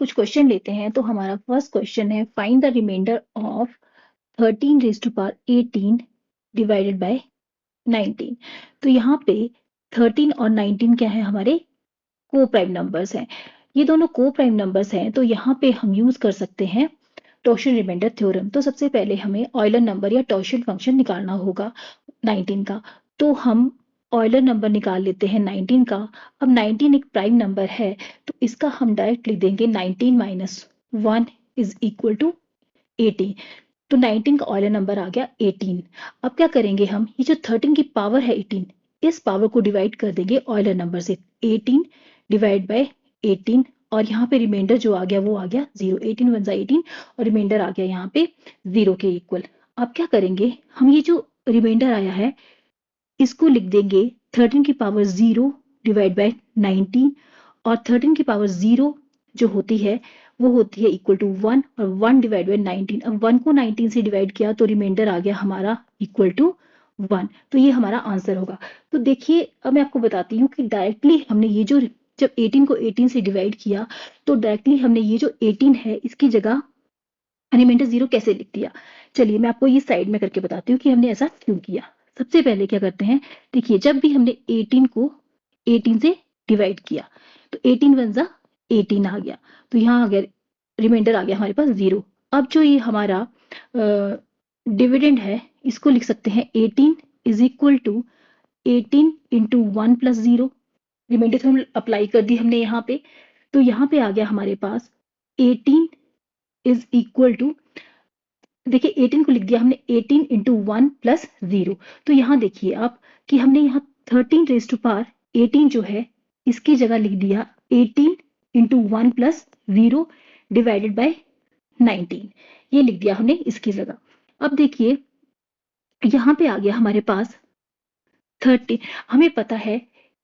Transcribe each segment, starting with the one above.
कुछ क्वेश्चन लेते हैं। तो हमारा फर्स्ट क्वेश्चन है, find the reminder of 13 raise to power 18 divided by 19। तो यहाँ पे 13 और 19 क्या है, हमारे को प्राइम नंबर्स हैं। ये दोनों को प्राइम नंबर्स हैं, तो यहाँ पे हम यूज कर सकते हैं टॉर्शन रिमाइंडर थ्योरम। तो सबसे पहले हमें ऑयलर नंबर या टॉर्शन फंक्शन निकालना होगा 19 का। तो हम ऑयलर नंबर निकाल लेते हैं 19 का। अब 19 एक प्राइम नंबर है, तो इसका हम डायरेक्ट लिख देंगे 19 माइनस 1 इज इक्वल टू 18। तो 19 का ऑयलर नंबर आ गया 18। अब क्या करेंगे, हम ये जो 13 की पावर है 18, इस पावर को डिवाइड कर देंगे ऑयलर नंबर से। 18 डिवाइड बाय 18, और यहाँ पे रिमाइंडर जो आ गया वो आ गया 0। 18 वन 18 और रिमाइंडर आ गया यहाँ पे 0 के इक्वल। अब क्या करेंगे, हम ये जो रिमाइंडर आया है इसको लिख देंगे 13 की पावर 0 डिवाइड बाय 19, और 13 की पावर 0 जो होती है वो होती है इक्वल टू 1, और 1 डिवाइड बाय 19। अब 1 को 19 से डिवाइड किया तो रिमाइंडर आ गया हमारा इक्वल टू 1। तो ये हमारा आंसर होगा। तो देखिए, अब मैं आपको बताती हूँ कि डायरेक्टली हमने ये जो जब 18 को 18 से डिवाइड किया तो डायरेक्टली हमने ये जो 18 है इसकी जगह रिमाइंडर 0 कैसे लिख दिया। चलिए मैं आपको ये साइड में करके बताती हूँ कि हमने ऐसा क्यों किया। सबसे पहले क्या करते हैं, देखिए जब भी हमने 18 को 18 से डिवाइड किया तो 18 वन जा 18 आ गया, तो यहाँ आ गया रिमाइंडर आ गया हमारे पास 0। अब जो ये हमारा डिविडेंड है इसको लिख सकते हैं 18 is equal to 18 into 1 plus 0। Reminder तो हम अप्लाई कर दी हमने यहाँ पे, तो यहाँ पे आ गया हमारे पास 18 इज इक्वल टू, देखिए 18 को लिख दिया हमने 18 इंटू 1 प्लस 0। तो यहाँ देखिए आप कि हमने यहाँ 13 रेज टू पावर 18 जो है इसकी जगह लिख दिया 18 इंटू 1 प्लस 0 डिवाइडेड बाय 19। ये लिख दिया हमने इसकी जगह। अब देखिए यहाँ पे आ गया हमारे पास 30। हमें पता है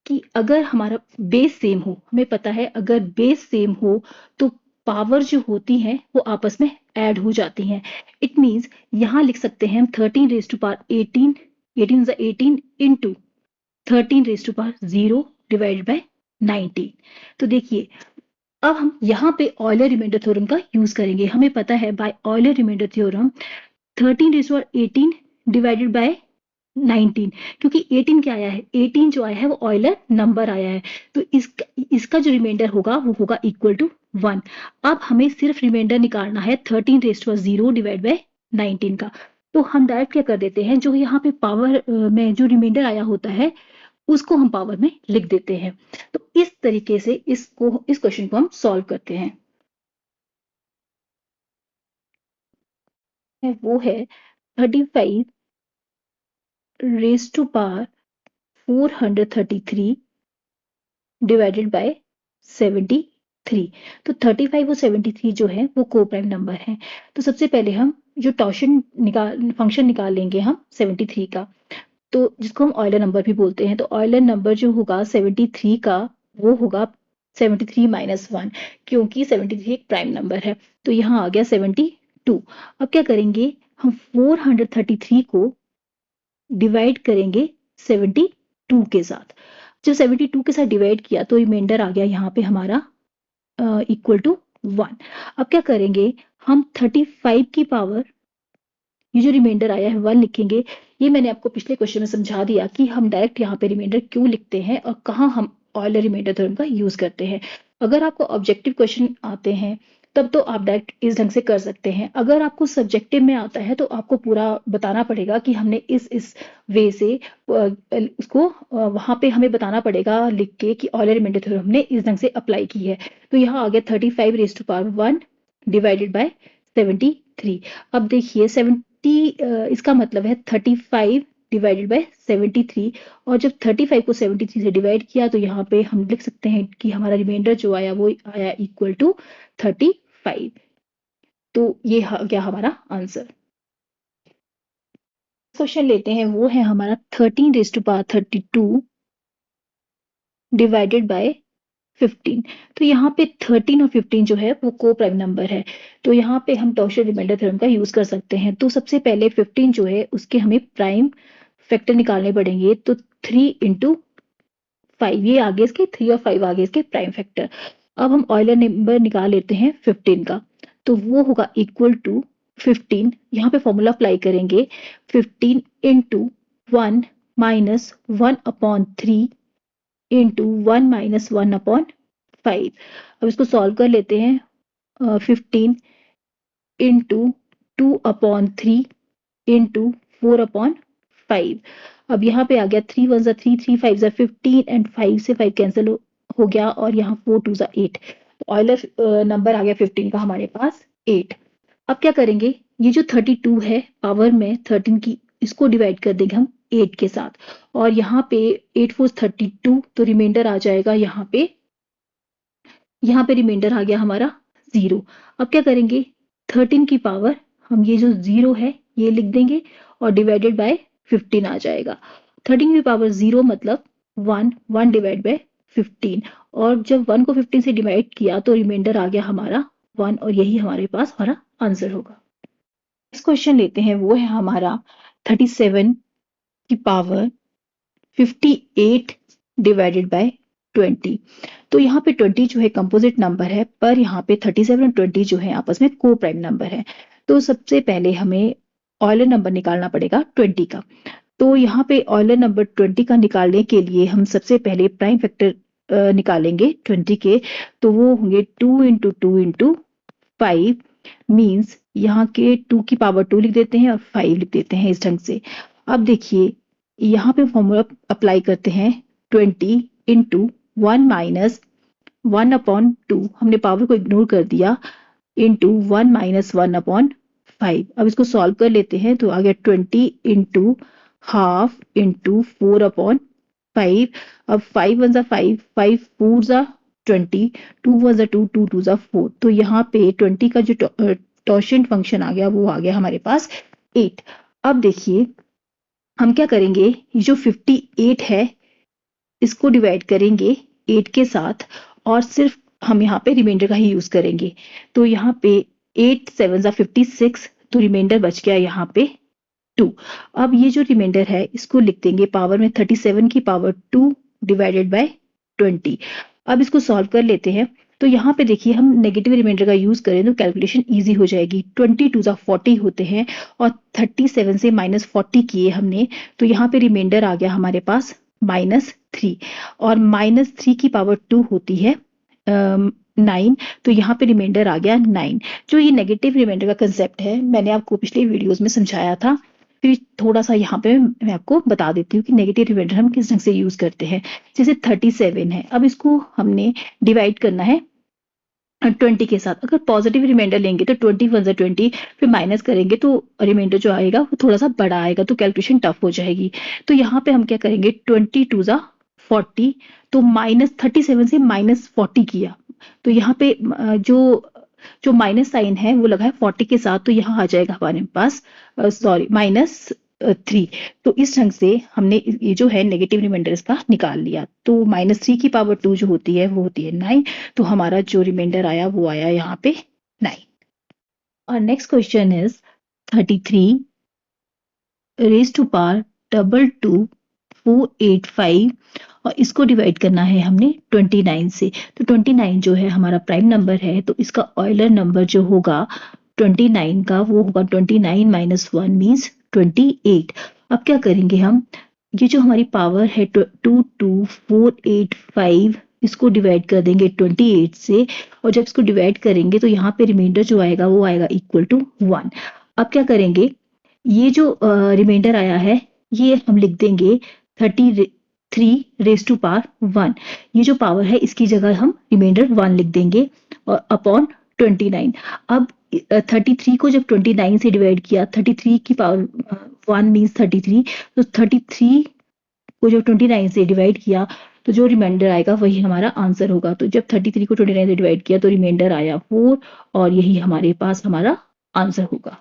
कि अगर हमारा बेस सेम हो, हमें पता है अगर बेस सेम हो तो पावर जो होती हैं वो आपस में ऐड हो जाती हैं। इट मींस यहाँ लिख सकते हैं हम 13 raise to power 18, 18 is 18 into 13 raise to power 0 divided by 19। तो देखिए अब हम यहाँ पे ऑयलर रिमाइंडर थ्योरम का यूज करेंगे। हमें पता है by Euler reminder theorem 13 raise to power 18 divided by 19, क्योंकि 18 क्या आया है, 18 जो आया है वो ऑयलर नंबर आया है, तो इसका जो रिमाइंडर होगा वो होगा इक्वल टू 1। अब हमें सिर्फ रिमाइंडर निकालना है 13 रेज टू 0 डिवाइड बाय 19 का। तो हम डायरेक्ट क्या कर देते हैं, जो यहाँ पे पावर में जो रिमाइंडर आया होता है उसको हम पावर में लिख देते हैं। तो इस तरीके से इस क्वेश्चन को हम सॉल्व करते हैं। वो है 35 raise to power 433 divided by 73। तो 35 और 73 जो है वो को प्राइम नंबर है। तो सबसे पहले हम जो टॉर्शन फंक्शन निकाल लेंगे हम 73 का, तो जिसको हम ऑयलर नंबर भी बोलते हैं। तो ऑयलर नंबर जो होगा 73 का वो होगा 73 माइनस 1, क्योंकि 73 एक प्राइम नंबर है। तो यहाँ आ गया 72। अब क्या करेंगे, हम 433 को डिवाइड करेंगे 72 के साथ। जब 72 के साथ डिवाइड किया तो रिमाइंडर आ गया यहाँ पे हमारा इक्वल टू 1। अब क्या करेंगे, हम 35 की पावर, ये जो रिमाइंडर आया है 1 लिखेंगे। ये मैंने आपको पिछले क्वेश्चन में समझा दिया कि हम डायरेक्ट यहाँ पे रिमाइंडर क्यों लिखते हैं और कहाँ हम ऑयलर रिमाइंडर थ्योरम का यूज करते हैं। अगर आपको ऑब्जेक्टिव क्वेश्चन आते हैं तब तो आप डायरेक्ट इस ढंग से कर सकते हैं। अगर आपको सब्जेक्टिव में आता है तो आपको पूरा बताना पड़ेगा कि हमने इस वे से उसको वहां पे हमें बताना पड़ेगा लिख के कि ऑयलर रिमाइंडर थ्योरम हमने इस ढंग से अप्लाई की है। तो यहाँ आ गया 35 raise to power 1 divided by 73। अब देखिए 70 इसका मतलब है 35 डिवाइडेड बाय 73, और जब 35 को 73 से डिवाइड किया तो यहाँ पे हम लिख सकते हैं कि हमारा रिमाइंडर जो आया वो आया इक्वल टू 35। तो ये गया हमारा आंसर। क्वेश्चन लेते हैं, वो है हमारा 13 raise to power 32 divided by 15। तो यहाँ पे 13 और 15 जो है वो को प्राइम नंबर है, तो यहाँ पे हम टॉर्शन रिमाइंडर थ्योरम का यूज कर सकते हैं। तो सबसे पहले 15 जो है उसके हमें प्राइम फैक्टर निकालने पड़ेंगे। तो 3 इंटू 5, ये आगे इसके 3 और 5 आगे इसके प्राइम फैक्टर। अब हम ऑयलर नंबर निकाल लेते हैं 15 का, तो वो होगा इक्वल टू 15, यहाँ पे फॉर्मूला अप्लाई करेंगे 15 इंटू 1 माइनस 1/3 इंटू 1 माइनस 1/5। अब इसको सॉल्व कर लेते हैं। 15 इंटू 2/3 इंटू 4/5। अब यहाँ पे आ गया 3 1 3 3 5 15 एंड 5 से 5 कैंसिल हो गया और यहाँ 4 2 8। ऑयलर नंबर आ गया 15 का हमारे पास 8। अब क्या करेंगे, ये जो 32 है पावर में 13 की, इसको डिवाइड कर देंगे हम 8 के साथ, और यहाँ पे 8 4 32, तो रिमाइंडर आ जाएगा यहाँ पे रिमाइंडर आ गया हमारा 0। अब क्या करेंगे, 13 की पावर हम ये जो 0 है ये लिख देंगे और डिवाइडेड बाय 15 आ जाएगा। 13 की पावर 0 मतलब 1 डिवाइड बाय 15, और जब 1 को 15 से डिवाइड किया तो रिमाइंडर आ गया हमारा 1, और यही हमारे पास हमारा आंसर होगा। नेक्स्ट क्वेश्चन लेते हैं, वो है हमारा 37 की पावर 58 डिवाइडेड बाय 20। तो यहाँ पे 20 जो है कंपोजिट नंबर है, पर यहाँ पे 37 और 20 जो है आपस में को प्राइम नंबर है। तो सबसे पहले हमें ऑयलर नंबर निकालना पड़ेगा 20 का। तो यहाँ पे ऑयलर नंबर 20 का निकालने के लिए हम सबसे पहले प्राइम फैक्टर निकालेंगे 20 के, तो वो होंगे 2 इंटू 2 इंटू 5, मीन्स यहाँ के 2 की पावर 2 लिख देते हैं और 5 लिख देते हैं इस ढंग से। अब देखिए यहाँ पे फॉर्मूला अप्लाई करते हैं 20 इंटू 1 माइनस 1/2, हमने पावर को इग्नोर कर दिया, इंटू 1 माइनस 1/5। अब इसको सॉल्व कर लेते हैं, तो आ गया 20 इंटू हाफ इंटू 4/5। अब 5 1 5, 5 4 20, 2 1 2, 2 2 4। तो यहाँ पे 20 का जो टॉशेंट फंक्शन आ गया वो आ गया हमारे पास 8। अब देखिए हम क्या करेंगे, ये जो 58 है इसको डिवाइड करेंगे 8 के साथ, और सिर्फ हम यहाँ पे रिमाइंडर का ही यूज करेंगे। तो यहाँ पे 8 7 56, तो रिमाइंडर बच गया यहाँ पे 2। अब ये जो रिमाइंडर है इसको लिख देंगे पावर में 37 की पावर 2 डिवाइडेड बाय 20। अब इसको सॉल्व कर लेते हैं, तो यहाँ पे देखिए हम नेगेटिव रिमाइंडर का यूज करें तो कैलकुलेशन इजी हो जाएगी। 20 2 40 होते हैं, और 37 से -40 किए हमने, तो यहाँ पे रिमाइंडर आ गया हमारे पास -3, और -3 की पावर 2 होती है 9, तो यहाँ पे रिमाइंडर आ गया 9। जो ये नेगेटिव रिमाइंडर का कंसेप्ट है मैंने आपको पिछले वीडियोस में समझाया था, फिर थोड़ा सा यहाँ पे मैं आपको बता देती हूँ कि नेगेटिव रिमाइंडर हम किस ढंग से यूज करते हैं। जैसे 37 है, अब इसको हमने डिवाइड करना है 20 के साथ। अगर पॉजिटिव रिमाइंडर लेंगे तो 20 1 20, फिर माइनस करेंगे तो रिमाइंडर जो आएगा वो थोड़ा सा बड़ा आएगा, तो कैलकुलेशन टफ हो जाएगी। तो यहाँ पे हम क्या करेंगे, 20 2 40, तो -37 से -40 किया, तो यहाँ पे जो माइनस साइन है वो लगा है 40 के साथ, तो यहाँ आ जाएगा हमारे पास -3। तो इस ढंग से हमने ये जो है नेगेटिव रिमाइंडर इसका निकाल लिया। तो -3 की पावर 2 जो होती है वो होती है 9, तो हमारा जो रिमाइंडर आया वो आया यहाँ पे 9। और next question is 33 raise to power 2 485, और इसको डिवाइड करना है हमने 29 से। तो 29 जो है हमारा प्राइम नंबर है, तो इसका ऑयलर नंबर जो होगा 29 का वो होगा 29 - 1 मीन्स 28। अब क्या करेंगे हम, ये जो हमारी पावर है 22485, इसको डिवाइड कर देंगे 28 से, और जब इसको डिवाइड करेंगे तो यहाँ पे रिमाइंडर जो आएगा वो आएगा इक्वल टू 1। अब क्या करेंगे, ये जो रिमाइंडर आया है ये हम लिख देंगे 33 रेज टू पावर 1। ये जो पावर है इसकी जगह हम रिमाइंडर 1 लिख देंगे, और अपॉन 29। अब 33 को जब 29 से डिवाइड किया, 33 की पावर 1 मीन्स 33, तो 33 को जब 29 से डिवाइड किया तो जो रिमाइंडर आएगा वही हमारा आंसर होगा। तो जब 33 को 29 से डिवाइड किया तो रिमाइंडर आया 4, और यही हमारे पास हमारा आंसर होगा।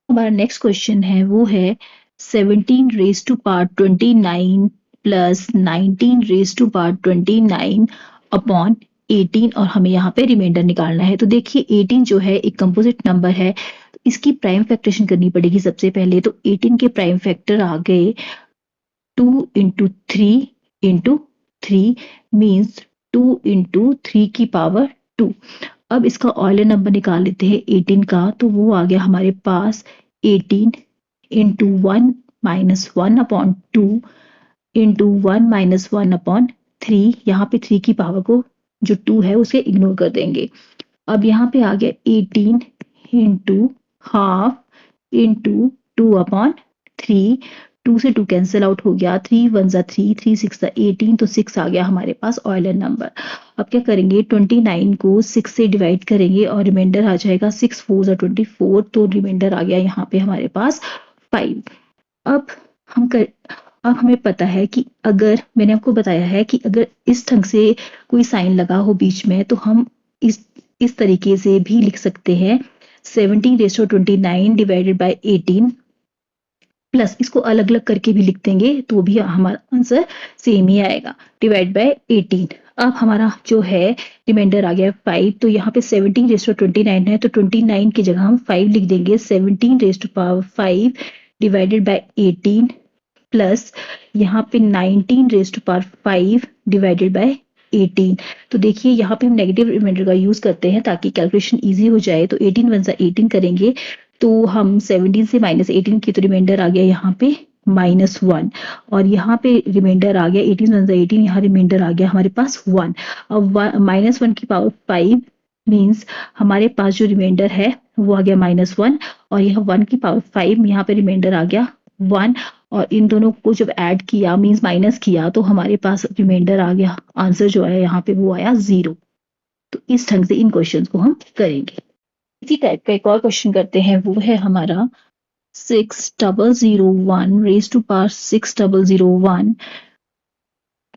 हमारा नेक्स्ट क्वेश्चन है वो है 17 raise to power 29 plus 19 raise to power 29 upon 18, और हमें यहाँ पे रिमाइंडर निकालना है। तो देखिए 18 जो है एक कंपोजिट नंबर है, तो इसकी प्राइम फैक्टरेशन करनी पड़ेगी सबसे पहले। तो 18 के प्राइम फैक्टर आ गए 2 × 3 × 3 मीन्स 2 इंटू 3 की पावर 2। अब इसका ऑयलर नंबर निकाल लेते हैं 18 का, तो वो आ गया हमारे पास 18 इंटू 1 माइनस 1/2 इंटू 1 माइनस 1/3। यहाँ पे 3 की पावर को जो 2 है उसे इग्नोर कर देंगे। अब यहाँ पे आ गया 18 इंटू हाफ इंटू 2/3। 2 से 2 कैंसिल आउट हो गया, 3 1 जा 3, 3 6 जा 18, तो 6 आ गया हमारे पास ऑयलर नंबर। अब क्या करेंगे, 29 को 6 से डिवाइड करेंगे और रिमाइंडर आ जाएगा 6 4 जा 24, तो रिमाइंडर आ गया यहाँ पे हमारे पास 5। अब हम कर अब हमें पता है कि अगर मैंने आपको बताया है कि अगर इस ढंग से कोई साइन लगा हो बीच में, तो हम इस तरीके से भी लिख सकते हैं 17⁻29 डिवाइडेड बाय 18, प्लस इसको अलग अलग करके भी लिख देंगे तो भी हमारा आंसर सेम ही आएगा, डिवाइड बाय 18। अब हमारा जो है रिमाइंडर आ गया 5, तो यहाँ पे 17⁻29 है, तो 29 की जगह हम 5 लिख देंगे। 17⁻5 डिवाइडेड बाय 18 प्लस यहाँ पे 19⁻5 डिवाइडेड बाय 18। तो देखिए यहाँ पे हम नेगेटिव रिमाइंडर का यूज करते हैं ताकि कैलकुलेशन इजी हो जाए। तो 18 1 जा 18 करेंगे तो हम 17 से -18 की, तो रिमाइंडर आ गया यहाँ पे -1, और यहाँ पे रिमाइंडर आ गया 18 1 जा 18, यहाँ रिमाइंडर आ गया हमारे पास 1। अब -1 की पावर 5 मीन्स हमारे पास जो रिमाइंडर है वो आ गया -1, और यह 1 की पावर 5, यहाँ पे रिमाइंडर आ गया 1, और इन दोनों को जब ऐड किया मीन्स माइनस किया तो हमारे पास रिमाइंडर आ गया, आंसर जो है यहाँ पे वो आया 0। तो इस ढंग से इन क्वेश्चंस को हम करेंगे। इसी टाइप का एक और क्वेश्चन करते हैं, वो है हमारा 6001 raise to power 6001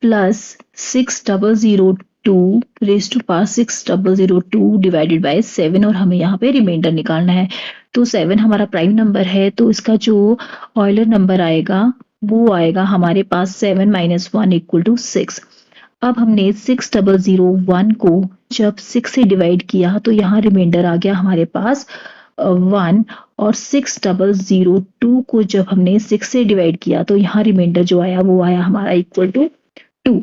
plus 6002 raise to power 6002 divided by 7, और हमें यहाँ पे रिमाइंडर निकालना है। तो 7 हमारा प्राइम नंबर है, तो इसका जो ऑयलर नंबर आएगा वो आएगा हमारे पास 7 - 1 = 6। अब हमने 6001 को जब 6 से डिवाइड किया तो यहाँ रिमाइंडर आ गया हमारे पास 1, और 6002 को जब हमने 6 से डिवाइड किया तो यहाँ रिमाइंडर जो आया वो आया हमारा = 2।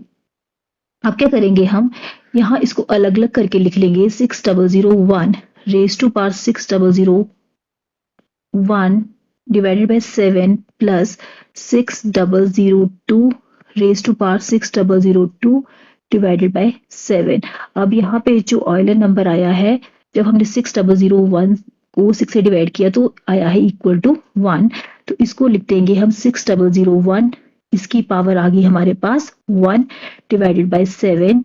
अब क्या करेंगे, हम यहाँ इसको अलग अलग करके लिख लेंगे। 6001 raise to power 6001 divided by 7 plus 6002 raise to power 6002 divided by 7। अब यहाँ पे जो ऑयलर नंबर आया है, जब हमने 6001 को 6 से डिवाइड किया तो आया है = 1, तो इसको लिख देंगे हम 6001, इसकी पावर आ गई हमारे पास 1 डिवाइडेड बाय 7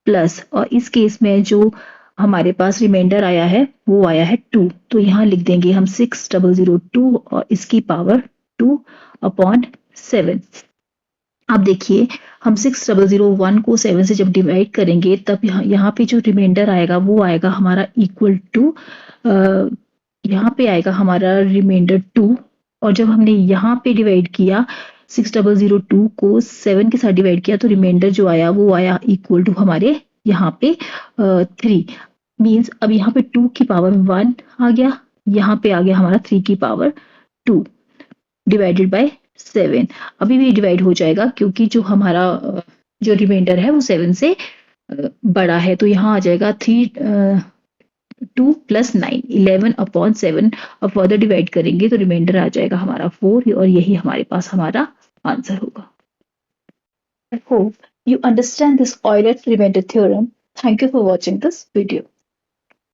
प्लस, और इस केस में जो हमारे पास रिमाइंडर आया है वो आया है 2, तो यहाँ लिख देंगे हम 6002 और इसकी पावर 2/7। अब देखिए हम 6001 को 7 से जब डिवाइड करेंगे तब यहाँ पे जो रिमाइंडर आएगा वो आएगा हमारा = यहाँ पे आएगा हमारा रिमाइंडर 2, और जब हमने यहाँ पे डिवाइड किया 6002 को 7 के साथ डिवाइड किया तो रिमाइंडर जो आया वो आया = हमारे यहाँ पे 3। मीन्स अब यहाँ पे 2 की पावर 1 आ गया, यहाँ पे आ गया हमारा 3 की पावर 2 डिवाइडेड बाय 7। अभी भी डिवाइड हो जाएगा क्योंकि जो हमारा जो रिमाइंडर है वो 7 से बड़ा है, तो यहाँ आ जाएगा 2 + 9 11/7। अब फर्दर डिवाइड करेंगे तो रिमाइंडर आ जाएगा हमारा 4, और यही हमारे पास हमारा आंसर होगा। I hope you understand this Euler remainder theorem. Thank you for watching this video.